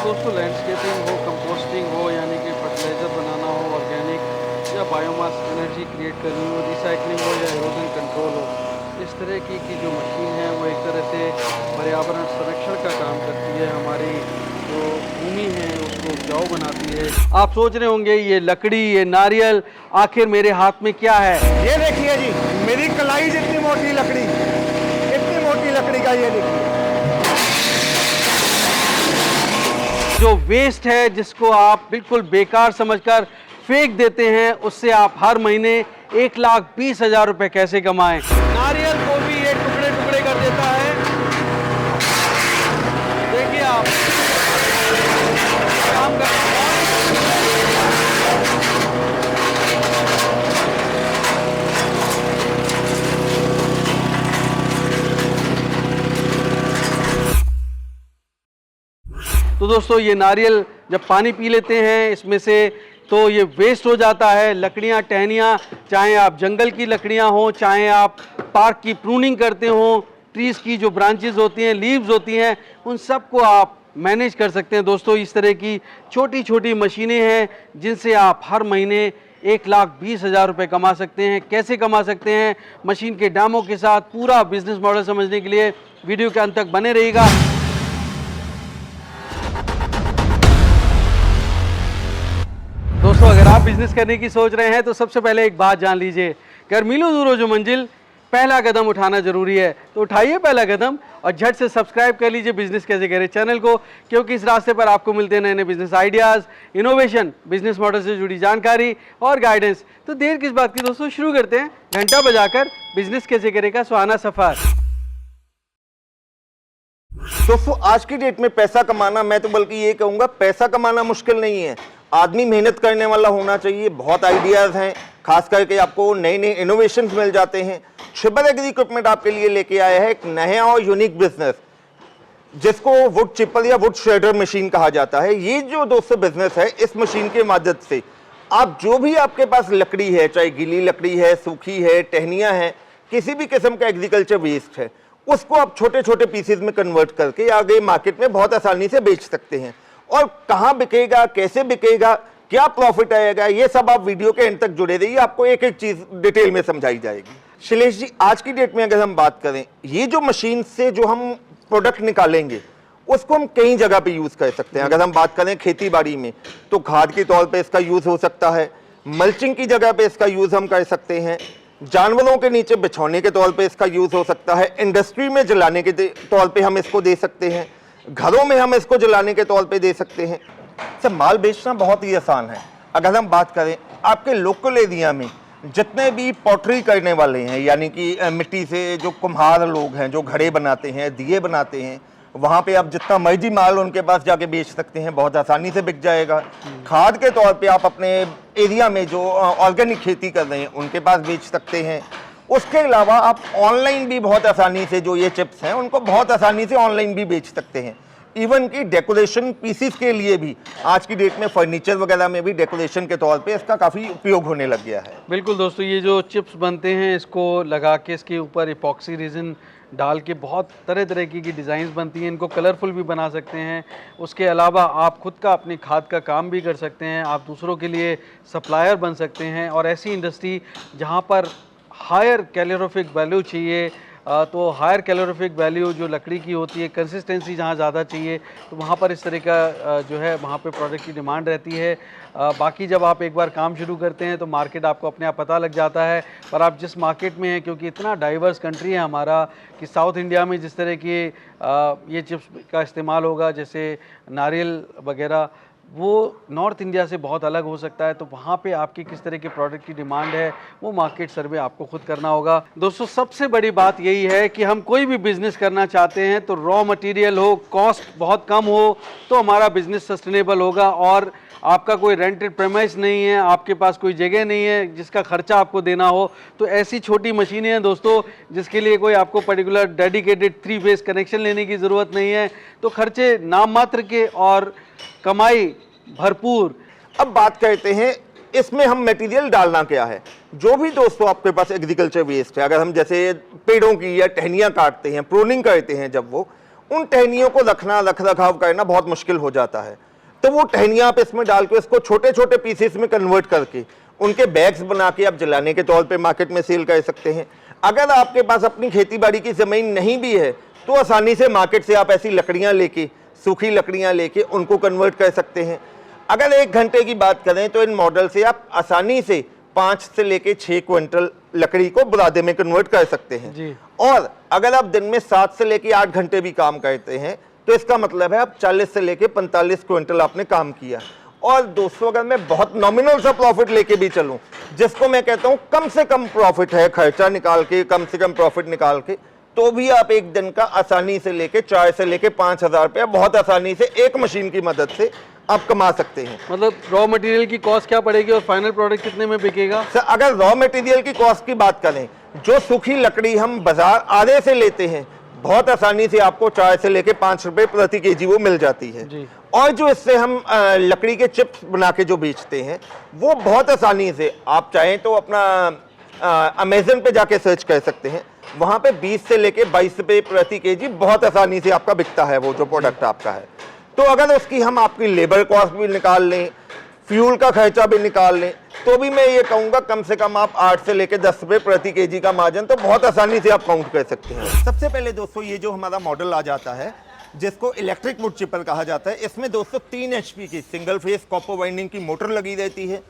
दोस्तों लैंडस्केपिंग हो, कंपोस्टिंग हो, यानी कि फर्टिलाइज़र बनाना हो, ऑर्गेनिक या बायोमास एनर्जी क्रिएट करनी हो, रिसाइकलिंग हो या इरोजन कंट्रोल हो, इस तरह की जो मशीन है वो एक तरह से पर्यावरण संरक्षण का काम करती है। हमारी जो भूमि है उसको उपजाऊ बनाती है। आप सोच रहे होंगे ये लकड़ी, ये नारियल, आखिर मेरे हाथ में क्या है? ये देखिए जी, मेरी कलाई जितनी मोटी लकड़ी, इतनी मोटी लकड़ी का ये देखिए। जो वेस्ट है जिसको आप बिल्कुल बेकार समझकर फेंक देते हैं, उससे आप हर महीने 1,20,000 रुपए कैसे कमाएं? नारियल को भी ये टुकड़े टुकड़े कर देता है। देखिए आप काम कर तो दोस्तों ये नारियल जब पानी पी लेते हैं इसमें से तो ये वेस्ट हो जाता है। लकड़ियाँ, टहनियाँ, चाहे आप जंगल की लकड़ियाँ हों, चाहे आप पार्क की प्रूनिंग करते हों, ट्रीज़ की जो ब्रांचेस होती हैं, लीव्स होती हैं, उन सब को आप मैनेज कर सकते हैं। दोस्तों इस तरह की छोटी छोटी मशीनें हैं जिनसे आप हर महीने 1,20,000 रुपये कमा सकते हैं। कैसे कमा सकते हैं, मशीन के डेमो के साथ पूरा बिजनेस मॉडल समझने के लिए वीडियो के अंत तक बने रहिएगा। दोस्तों अगर आप बिजनेस करने की सोच रहे हैं तो सबसे पहले एक बात जान लीजिए, कर मिलो दूरो जो मंजिल, पहला कदम उठाना जरूरी है। तो उठाइए पहला कदम और झट से सब्सक्राइब कर लीजिए बिजनेस कैसे करें चैनल को, क्योंकि इस रास्ते पर आपको मिलते हैं नए नए business ideas, innovation, business model से जुड़ी जानकारी और गाइडेंस। तो देर किस बात की दोस्तों, शुरू करते हैं घंटा बजाकर बिजनेस कैसे करें का सुहाना सफर। दोस्तों आज की डेट में पैसा कमाना, मैं तो बल्कि ये कहूंगा पैसा कमाना मुश्किल नहीं है, आदमी मेहनत करने वाला होना चाहिए। बहुत आइडियाज हैं, खास करके आपको नए नए इनोवेशंस मिल जाते हैं। ट्रिपल एग्री इक्विपमेंट आपके लिए लेके आया है एक नया और यूनिक बिजनेस, जिसको वुड चिपल या वुड श्रेडर मशीन कहा जाता है। ये जो दोस्तों बिजनेस है, इस मशीन की मदद से आप जो भी आपके पास लकड़ी है, चाहे गीली लकड़ी है, सूखी है, टहनियां हैं, किसी भी किस्म का एग्रीकल्चर वेस्ट है, उसको आप छोटे छोटे पीसेज में कन्वर्ट करके आगे मार्केट में बहुत आसानी से बेच सकते हैं। और कहाँ बिकेगा, कैसे बिकेगा, क्या प्रॉफिट आएगा, ये सब आप वीडियो के एंड तक जुड़े रहिए, आपको एक एक चीज डिटेल में समझाई जाएगी। शैलेश जी आज की डेट में अगर हम बात करें, ये जो मशीन से जो हम प्रोडक्ट निकालेंगे उसको हम कई जगह पे यूज कर सकते हैं। अगर हम बात करें खेती बाड़ी में तो खाद के तौर पे इसका यूज हो सकता है, मल्चिंग की जगह पे इसका यूज हम कर सकते हैं, जानवरों के नीचे बिछौने के तौर पे इसका यूज हो सकता है, इंडस्ट्री में जलाने के तौर पे हम इसको दे सकते हैं, घरों में हम इसको जलाने के तौर पे दे सकते हैं। सर माल बेचना बहुत ही आसान है। अगर हम बात करें आपके लोकल एरिया में जितने भी पॉटरी करने वाले हैं, यानी कि मिट्टी से जो कुम्हार लोग हैं, जो घड़े बनाते हैं, दिए बनाते हैं, वहाँ पे आप जितना मर्जी माल उनके पास जाके बेच सकते हैं, बहुत आसानी से बिक जाएगा। खाद के तौर पे आप अपने एरिया में जो ऑर्गेनिक खेती कर रहे हैं उनके पास बेच सकते हैं। उसके अलावा आप ऑनलाइन भी बहुत आसानी से जो ये चिप्स हैं उनको बहुत आसानी से ऑनलाइन भी बेच सकते हैं। इवन कि डेकोरेशन पीसीस के लिए भी आज की डेट में फर्नीचर वगैरह में भी डेकोरेशन के तौर पे इसका काफ़ी उपयोग होने लग गया है। बिल्कुल दोस्तों, ये जो चिप्स बनते हैं इसको लगा के इसके ऊपर इपॉक्सी रेजिन डाल के बहुत तरह तरह की डिज़ाइंस बनती हैं, इनको कलरफुल भी बना सकते हैं। उसके अलावा आप खुद का अपनी खाद का काम भी कर सकते हैं, आप दूसरों के लिए सप्लायर बन सकते हैं। और ऐसी इंडस्ट्री जहाँ पर हायर कैलोरीफिक वैल्यू चाहिए, तो हायर कैलोरीफिक वैल्यू जो लकड़ी की होती है, कंसिस्टेंसी जहाँ ज़्यादा चाहिए, तो वहाँ पर इस तरह का जो है वहाँ पे प्रोडक्ट की डिमांड रहती है। बाकी जब आप एक बार काम शुरू करते हैं तो मार्केट आपको अपने आप पता लग जाता है। पर आप जिस मार्केट में हैं, क्योंकि इतना डाइवर्स कंट्री है हमारा, कि साउथ इंडिया में जिस तरह की ये चिप्स का इस्तेमाल होगा, जैसे नारियल वगैरह, वो नॉर्थ इंडिया से बहुत अलग हो सकता है। तो वहाँ पे आपकी किस तरह के प्रोडक्ट की डिमांड है, वो मार्केट सर्वे आपको खुद करना होगा। दोस्तों सबसे बड़ी बात यही है कि हम कोई भी बिज़नेस करना चाहते हैं तो रॉ मटेरियल हो, कॉस्ट बहुत कम हो, तो हमारा बिज़नेस सस्टेनेबल होगा। और आपका कोई रेंटेड प्रेमाइस नहीं है, आपके पास कोई जगह नहीं है जिसका खर्चा आपको देना हो, तो ऐसी छोटी मशीनें हैं दोस्तों जिसके लिए कोई आपको पर्टिकुलर डेडिकेटेड 3 फेस कनेक्शन लेने की ज़रूरत नहीं है। तो खर्चे नाम मात्र के और कमाई भरपूर। अब बात करते हैं इसमें हम मटेरियल डालना क्या है। जो भी दोस्तों आपके पास एग्रीकल्चर वेस्ट है, अगर हम जैसे पेड़ों की या टहनियाँ काटते हैं, प्रूनिंग करते हैं, जब वो उन टहनियों को रखना, रख रखाव करना बहुत मुश्किल हो जाता है। तो वो टहनियाँ आप इसमें डाल के इसको छोटे छोटे पीसेस में कन्वर्ट करके उनके बैग्स बना के आप जलाने के तौर पे मार्केट में सेल कर सकते हैं। अगर आपके पास अपनी खेती बाड़ी की ज़मीन नहीं भी है तो आसानी से मार्केट से आप ऐसी लकड़ियाँ लेके, सूखी लकड़ियाँ लेके उनको कन्वर्ट कर सकते हैं। अगर 1 घंटे की बात करें तो इन मॉडल से आप आसानी से 5 से लेके 6 क्विंटल लकड़ी को बुरादे में कन्वर्ट कर सकते हैं जी। और अगर आप दिन में 7 से लेके 8 घंटे भी काम करते हैं तो इसका मतलब है आप 40 से लेके 45 क्विंटल आपने काम किया। और दोस्तों अगर मैं बहुत नॉमिनल सा प्रॉफिट लेके भी चलूं, जिसको मैं कहता हूं कम से कम प्रॉफिट है, खर्चा निकाल के कम से कम प्रॉफिट निकाल के, तो भी आप एक दिन का आसानी से लेके 4 से लेके 5,000 रुपया बहुत आसानी से एक मशीन की मदद से आप कमा सकते हैं। मतलब रॉ मटेरियल की कॉस्ट क्या पड़ेगी और फाइनल प्रोडक्ट कितने में बिकेगा? सर अगर रॉ मटेरियल की कॉस्ट की बात करें, जो सूखी लकड़ी हम बाजार आधे से लेते हैं बहुत आसानी से आपको 4 से लेके 5 रुपए प्रति केजी वो मिल जाती है जी। और जो इससे हम लकड़ी के चिप्स बना के जो बेचते हैं वो बहुत आसानी से आप चाहें तो अपना अमेजन पे जाके सर्च कर सकते हैं, वहां पे 20 से लेके 22 रुपए प्रति केजी बहुत आसानी से आपका बिकता है वो जो प्रोडक्ट आपका है। तो अगर उसकी हम आपकी लेबर कॉस्ट भी निकाल लें, फ्यूल का खर्चा भी निकाल लें, तो भी मैं ये कहूँगा कम से कम आप 8 से लेके 10 रुपए प्रति केजी का मार्जिन तो बहुत आसानी से आप काउंट कर सकते हैं। सबसे पहले दोस्तों ये जो हमारा मॉडल आ जाता है जिसको इलेक्ट्रिक वुड चिपर कहा जाता है, इसमें दोस्तों 3 HP की सिंगल फेस कॉपर वाइंडिंग की मोटर लगी रहती है।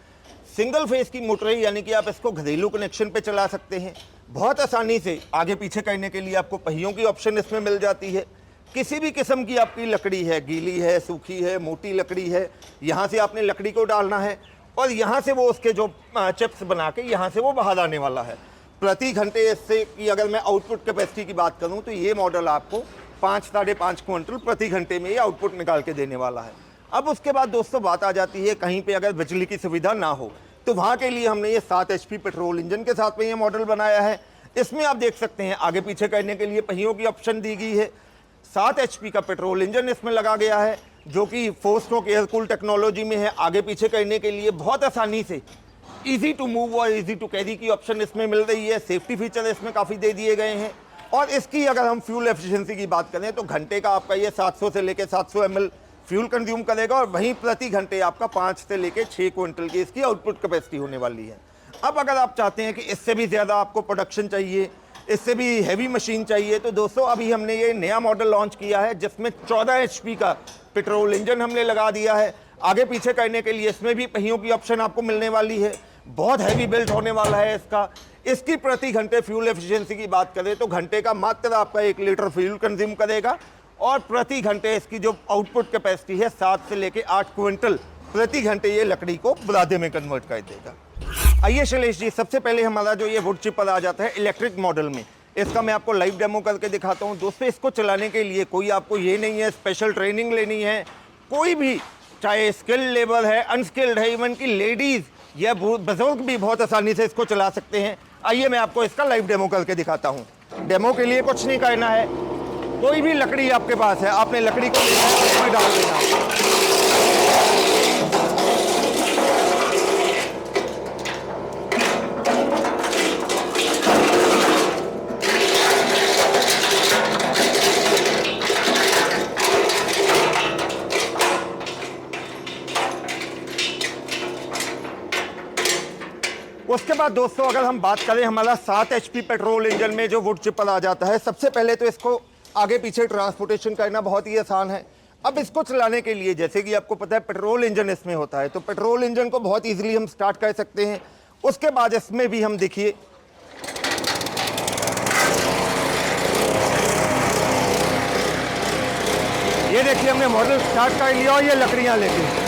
सिंगल फेस की मोटर है यानी कि आप इसको घरेलू कनेक्शन पे चला सकते हैं। बहुत आसानी से आगे पीछे करने के लिए आपको पहियों की ऑप्शन इसमें मिल जाती है। किसी भी किस्म की आपकी लकड़ी है, गीली है, सूखी है, मोटी लकड़ी है, यहाँ से आपने लकड़ी को डालना है और यहाँ से वो उसके जो चिप्स बना के यहाँ से वो बाहर आने वाला है। प्रति घंटे इससे की अगर मैं आउटपुट कैपेसिटी की बात करूँ तो ये मॉडल आपको 5-5.5 क्विंटल प्रति घंटे में ये आउटपुट निकाल के देने वाला है। अब उसके बाद दोस्तों बात आ जाती है कहीं पे अगर बिजली की सुविधा ना हो तो वहाँ के लिए हमने ये 7 HP पेट्रोल इंजन के साथ में ये मॉडल बनाया है। इसमें आप देख सकते हैं आगे पीछे करने के लिए पहियों की ऑप्शन दी गई है। 7 HP का पेट्रोल इंजन इसमें लगा गया है जो कि 4 स्ट्रोक एयर कूल टेक्नोलॉजी में है। आगे पीछे करने के लिए बहुत आसानी से इजी टू मूव और इजी टू कैरी की ऑप्शन इसमें मिल रही है। सेफ्टी फीचर इसमें काफ़ी दे दिए गए हैं और इसकी अगर हम फ्यूल एफिशिएंसी की बात करें तो घंटे का आपका ये 700 से लेकर 700 ml फ्यूल कंज्यूम करेगा और वहीं प्रति घंटे आपका 5 से लेकर 6 क्विंटल की इसकी आउटपुट कैपेसिटी होने वाली है। अब अगर आप चाहते हैं कि इससे भी ज़्यादा आपको प्रोडक्शन चाहिए, इससे भी हैवी मशीन चाहिए, तो दोस्तों अभी हमने ये नया मॉडल लॉन्च किया है जिसमें 14 HP का पेट्रोल इंजन हमने लगा दिया है। आगे पीछे करने के लिए इसमें भी पहियों की ऑप्शन आपको मिलने वाली है। बहुत हैवी बिल्ट होने वाला है इसका। इसकी प्रति घंटे फ्यूल एफिशिएंसी की बात करें तो घंटे का मात्र आपका 1 लीटर फ्यूल कंज्यूम करेगा और प्रति घंटे इसकी जो आउटपुट कैपेसिटी है 7 से लेके 8 क्विंटल प्रति घंटे ये लकड़ी को बुरादे में कन्वर्ट कर देगा। आइए शैलेश जी, सबसे पहले हमारा जो ये वुड चिपर आ जाता है इलेक्ट्रिक मॉडल में, इसका मैं आपको लाइव डेमो करके दिखाता हूँ। दोस्तों इसको चलाने के लिए कोई आपको ये नहीं है स्पेशल ट्रेनिंग लेनी है, कोई भी चाहे स्किल्ड लेबर है, अनस्किल्ड है, इवन की लेडीज़ या बुजुर्ग भी बहुत आसानी से इसको चला सकते हैं। आइए मैं आपको इसका लाइव डेमो करके दिखाता हूँ। डेमो के लिए कुछ नहीं करना है, कोई भी लकड़ी आपके पास है आपने लकड़ी को लेना है, उसमें डाल देना है। उसके बाद दोस्तों अगर हम बात करें हमारा 7 HP पेट्रोल इंजन में जो वुड चिपर आ जाता है, सबसे पहले तो इसको आगे पीछे ट्रांसपोर्टेशन करना बहुत ही आसान है। अब इसको चलाने के लिए जैसे कि आपको पता है पेट्रोल इंजन इसमें होता है, तो पेट्रोल इंजन को बहुत इजीली हम स्टार्ट कर सकते हैं। उसके बाद इसमें भी हम देखिए ये देखिए हमने मॉडल स्टार्ट कर लिया और ये लकड़ियां लेके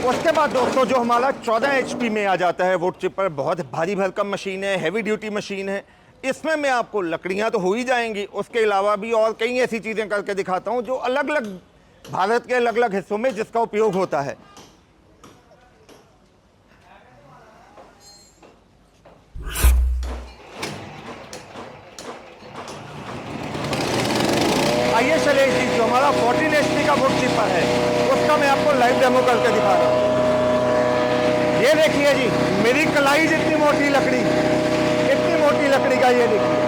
उसके बाद दोस्तों जो हमारा 14 HP में आ जाता है वुड चिपर, बहुत भारी भरकम मशीन है, हैवी ड्यूटी मशीन है। इसमें मैं आपको लकड़ियां तो हो ही जाएंगी, उसके अलावा भी और कई ऐसी चीजें करके दिखाता हूं जो अलग अलग भारत के अलग अलग हिस्सों में जिसका उपयोग होता है। आइए चले जी, जो हमारा 14 HP का वुड चिपर है उसका मैं आपको लाइव डेमो करके दिखा रहा हूँ। ये देखिए जी, मेरी कलाई जितनी मोटी लकड़ी, इतनी मोटी लकड़ी का ये देखिए।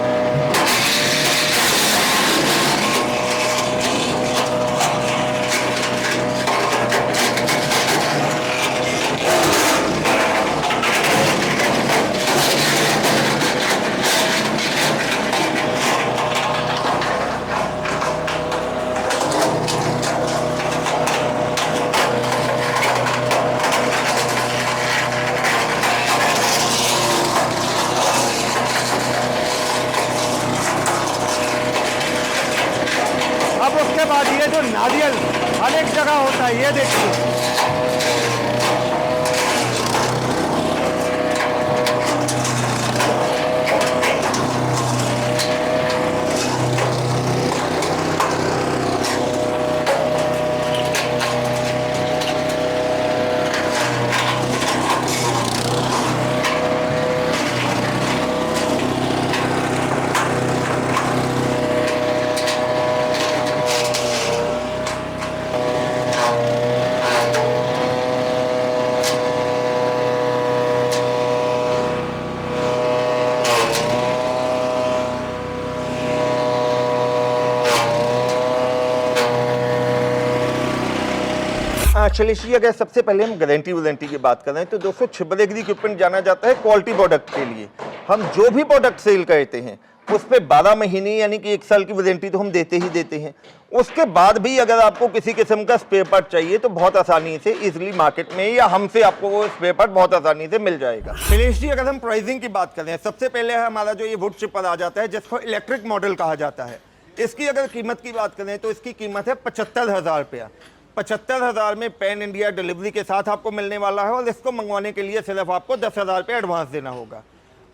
अब उसके बाद ये जो नारियल हर एक जगह होता है, ये देखिए। शैलेश जी, अगर सबसे पहले हम गारंटी वारंटी की बात करें तो दोस्तों छिबर एग्री इक्विपमेंट जाना जाता है क्वालिटी प्रोडक्ट के लिए। हम जो भी प्रोडक्ट सेल करते हैं उस पे 12 महीने यानी कि 1 साल की वारंटी तो हम देते ही देते हैं। उसके बाद भी अगर आपको किसी किस्म का स्पेयर पार्ट चाहिए तो बहुत आसानी से इजीली मार्केट में या हमसे आपको वो स्पेयर पार्ट बहुत आसानी से मिल जाएगा। शैलेश जी, अगर हम प्राइसिंग की बात करें, सबसे पहले हमारा जो ये वुड चिपर आ जाता है जिसको इलेक्ट्रिक मॉडल कहा जाता है, इसकी अगर कीमत की बात करें तो इसकी कीमत है 75,000 रुपया। 75,000 में पैन इंडिया डिलीवरी के साथ आपको मिलने वाला है और इसको मंगवाने के लिए सिर्फ आपको 10,000 रुपये एडवांस देना होगा।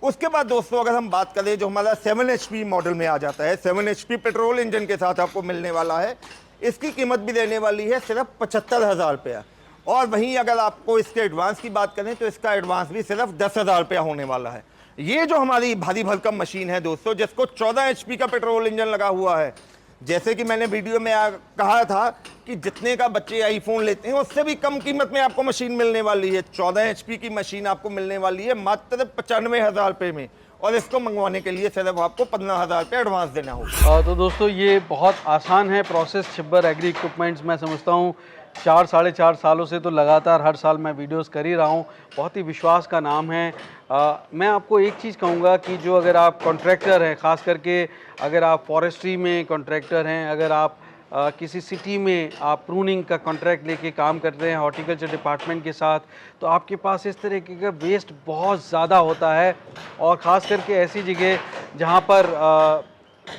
उसके बाद दोस्तों अगर हम बात करें, जो हमारा 7 HP मॉडल में आ जाता है, 7 HP पेट्रोल इंजन के साथ आपको मिलने वाला है, इसकी कीमत भी देने वाली है सिर्फ 75,000 रुपया। और वहीं अगर आपको इसके एडवांस की बात करें तो इसका एडवांस भी सिर्फ 10,000 रुपया होने वाला है। ये जो हमारी भारी भरकम मशीन है दोस्तों, जिसको 14 HP का पेट्रोल इंजन लगा हुआ है, जैसे कि मैंने वीडियो में कहा था कि जितने का बच्चे आईफोन लेते हैं उससे भी कम कीमत में आपको मशीन मिलने वाली है। 14 HP की मशीन आपको मिलने वाली है मात्र 95,000 रुपये में, और इसको मंगवाने के लिए सिर्फ आपको 15,000 रुपये एडवांस देना होगा। तो दोस्तों ये बहुत आसान है प्रोसेस। छिब्बर एग्री इक्विपमेंट्स मैं समझता हूँ 4 साढ़े 4 सालों से तो लगातार हर साल मैं वीडियोस कर ही रहा हूँ। बहुत ही विश्वास का नाम है। मैं आपको एक चीज़ कहूँगा कि जो अगर आप कॉन्ट्रैक्टर हैं, ख़ास करके अगर आप फॉरेस्ट्री में कॉन्ट्रैक्टर हैं, अगर आप किसी सिटी में आप प्रूनिंग का कॉन्ट्रैक्ट लेके काम करते हैं हॉर्टिकल्चर डिपार्टमेंट के साथ, तो आपके पास इस तरीके का वेस्ट बहुत ज़्यादा होता है। और ख़ास करके ऐसी जगह जहाँ पर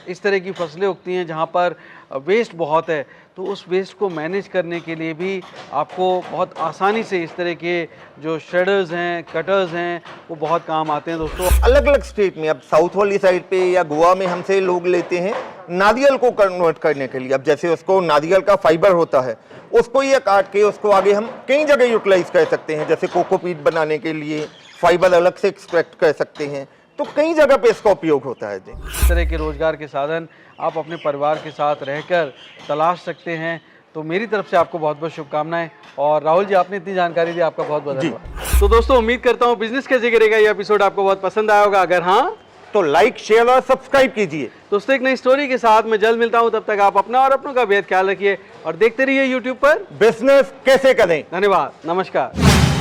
इस तरह की फसलें उगती हैं जहाँ पर वेस्ट बहुत है, तो उस वेस्ट को मैनेज करने के लिए भी आपको बहुत आसानी से इस तरह के जो श्रेडर्स हैं, कटर्स हैं, वो बहुत काम आते हैं दोस्तों। अलग अलग स्टेट में, अब साउथ वाली साइड पे या गोवा में हमसे लोग लेते हैं नारियल को कन्वर्ट करने के लिए। अब जैसे उसको नारियल का फाइबर होता है, उसको ये काट के उसको आगे हम कई जगह यूटिलाइज कर सकते हैं। जैसे कोकोपीट बनाने के लिए फाइबर अलग से एक्सट्रैक्ट कर सकते हैं, तो कई जगह पे इसका उपयोग होता है जी। इस तरह के रोजगार के साधन आप अपने परिवार के साथ रहकर तलाश सकते हैं। तो मेरी तरफ से आपको बहुत बहुत शुभकामनाएं। और राहुल जी, आपने इतनी जानकारी दी, आपका बहुत बहुत धन्यवाद। तो दोस्तों उम्मीद करता हूँ बिजनेस के जिक्र का ये एपिसोड आपको बहुत पसंद आया होगा। अगर हाँ तो लाइक, शेयर और सब्सक्राइब कीजिए। दोस्तों एक नई स्टोरी के साथ मैं जल्द मिलता हूँ। तब तक आप अपना और अपनों का बेहद ख्याल रखिए और देखते रहिए यूट्यूब पर बिजनेस कैसे करें। धन्यवाद, नमस्कार।